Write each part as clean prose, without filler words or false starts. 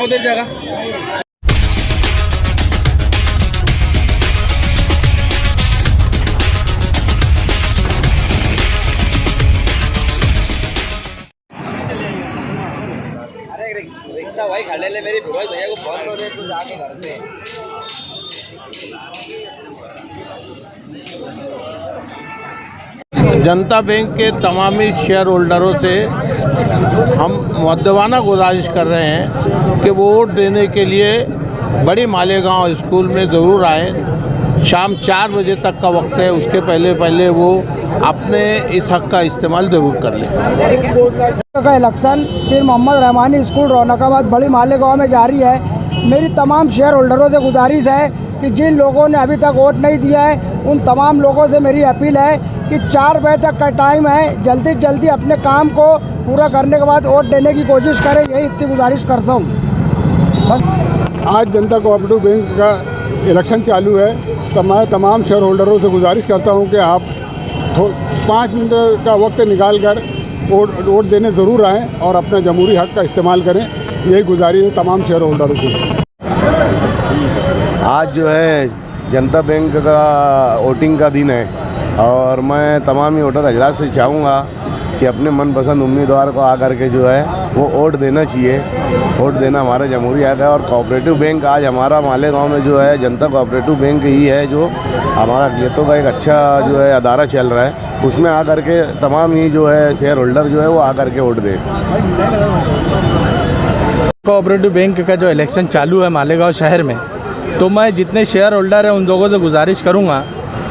उधर जगह रिक्शा भाई खड़े ले मेरी फिरोज भैया को फोन करो तो जाके घर पे जनता बैंक के तमामी शेयर होल्डरों से हम मुद्दवाना गुजारिश कर रहे हैं कि वो वोट देने के लिए बड़ी मालेगांव स्कूल में ज़रूर आए। शाम 4 बजे तक का वक्त है, उसके पहले वो अपने इस हक़ का इस्तेमाल ज़रूर कर लें। का इलेक्शन पीर मोहम्मद रहमानी स्कूल रौनकाबाद बड़ी मालेगांव में जारी है। मेरी तमाम शेयर होल्डरों से गुजारिश है कि जिन लोगों ने अभी तक वोट नहीं दिया है उन तमाम लोगों से मेरी अपील है कि 4 बजे तक का टाइम है, जल्दी से जल्दी अपने काम को पूरा करने के बाद वोट देने की कोशिश करें, यही इतनी गुजारिश करता हूँ बस। आज जनता कोऑपरेटिव बैंक का इलेक्शन चालू है, तो मैं तमाम शेयर होल्डरों से गुजारिश करता हूँ कि आप 5 मिनट का वक्त निकाल कर वोट देने ज़रूर आएँ और अपने जमहूरी हक़ का इस्तेमाल करें, यही गुजारिश है तमाम शेयर होल्डरों से। आज जो है जनता बैंक का वोटिंग का दिन है और मैं तमाम वोटर हजरात से चाहूँगा कि अपने मनपसंद उम्मीदवार को आकर के जो है वो वोट देना चाहिए। वोट देना हमारा जमहूरी हक़ है और कोऑपरेटिव बैंक आज हमारा मालेगांव में जो है जनता कोऑपरेटिव बैंक ही है जो हमारा अकलियतों का एक अच्छा जो है अदारा चल रहा है, उसमें आकर के तमाम ही जो है शेयर होल्डर जो है वो आकर के वोट दें। कोऑपरेटिव बैंक का जो इलेक्शन चालू है मालेगांव शहर में, तो मैं जितने शेयर होल्डर हैं उन लोगों से गुजारिश करूंगा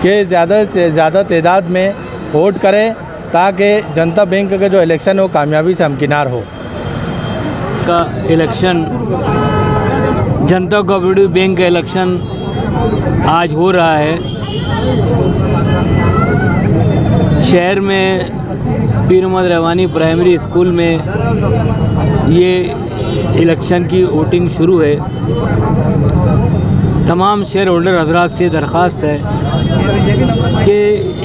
कि ज़्यादा से ज़्यादा तादाद में वोट करें ताकि जनता बैंक का जो इलेक्शन है वो कामयाबी से हमकिनार हो। का इलेक्शन जनता कोऑपरेटिव बैंक का इलेक्शन आज हो रहा है। शहर में पीर मोहम्मद रहमानी प्राइमरी स्कूल में ये इलेक्शन की वोटिंग शुरू है। तमाम शेयर होल्डर हजरात से दरख्वास्त है कि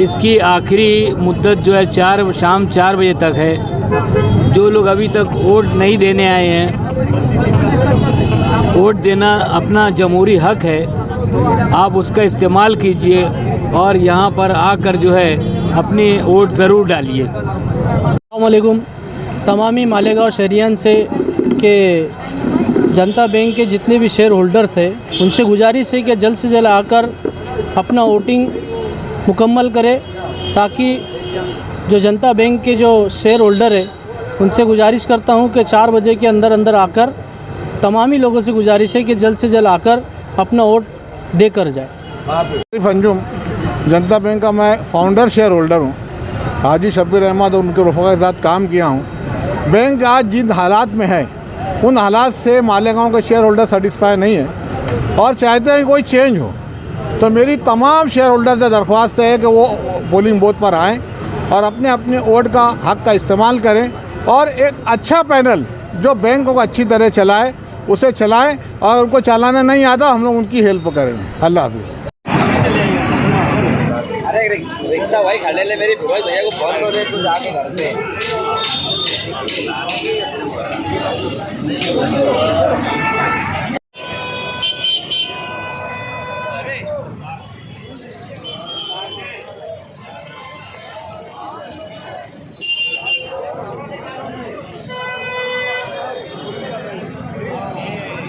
इसकी आखिरी मुद्दत जो है शाम 4 बजे तक है। जो लोग अभी तक वोट नहीं देने आए हैं, वोट देना अपना जमहूरी हक़ है, आप उसका इस्तेमाल कीजिए और यहाँ पर आकर जो है अपनी वोट ज़रूर डालिए। अस्सलाम वालेकुम तमामी मालेगांव शहरियान से के जनता बैंक के जितने भी शेयर होल्डर थे उनसे गुजारिश है कि जल्द से जल्द आकर अपना वोटिंग मुकम्मल करें, ताकि जो जनता बैंक के जो शेयर होल्डर है उनसे गुजारिश करता हूं कि 4 बजे के अंदर आकर तमामी लोगों से गुजारिश है कि जल्द से जल्द आकर अपना वोट दे कर जाए। अंजुम जनता बैंक का मैं फाउंडर शेयर होल्डर हूँ। हाजी शब्बीर अहमद और उनके रफ़ा के साथ काम किया हूँ। बैंक आज जिन हालात में है उन हालात से मालेगांव के शेयर होल्डर सेटिस्फाई नहीं है और चाहते हैं कि कोई चेंज हो। तो मेरी तमाम शेयर होल्डर से दरख्वास्त है कि वो पोलिंग बूथ पर आएँ और अपने अपने वोट का हक़ का इस्तेमाल करें और एक अच्छा पैनल जो बैंक को अच्छी तरह चलाए उसे चलाएं, और उनको चलाना नहीं आता हम लोग उनकी हेल्प करेंगे। अल्लाह हाफिज़। अरे रिक्शा भाई खड़े ले मेरी फिरोज भैया को फोन करो तो जाके घर पे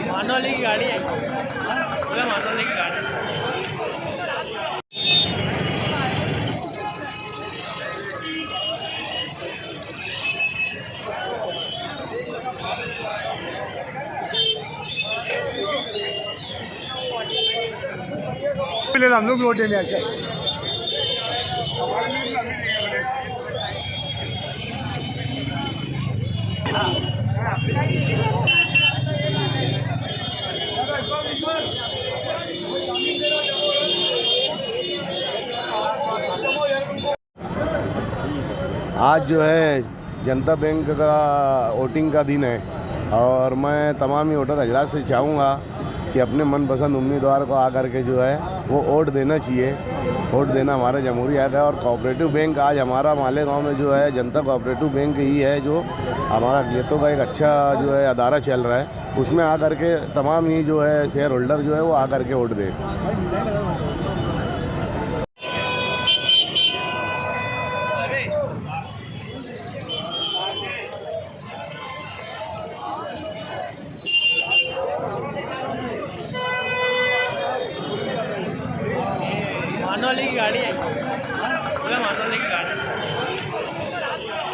मानोली की गाड़ी है, मानोली की गाड़ी। हम लोग वोट देने आए। आज जो है जनता बैंक का वोटिंग का दिन है और मैं तमाम वोटर हजरात से चाहूँगा कि अपने मनपसंद उम्मीदवार को आकर के जो है वो वोट देना चाहिए। वोट देना हमारे जमहूरी हक है। और कोऑपरेटिव बैंक आज हमारा मालेगांव में जो है जनता कोऑपरेटिव बैंक ही है जो हमारा अकलियतों का एक अच्छा जो है अदारा चल रहा है, उसमें आकर के तमाम ही जो है शेयर होल्डर जो है वो आकर के वोट दें। मानोली की गाड़ी है, मानोली की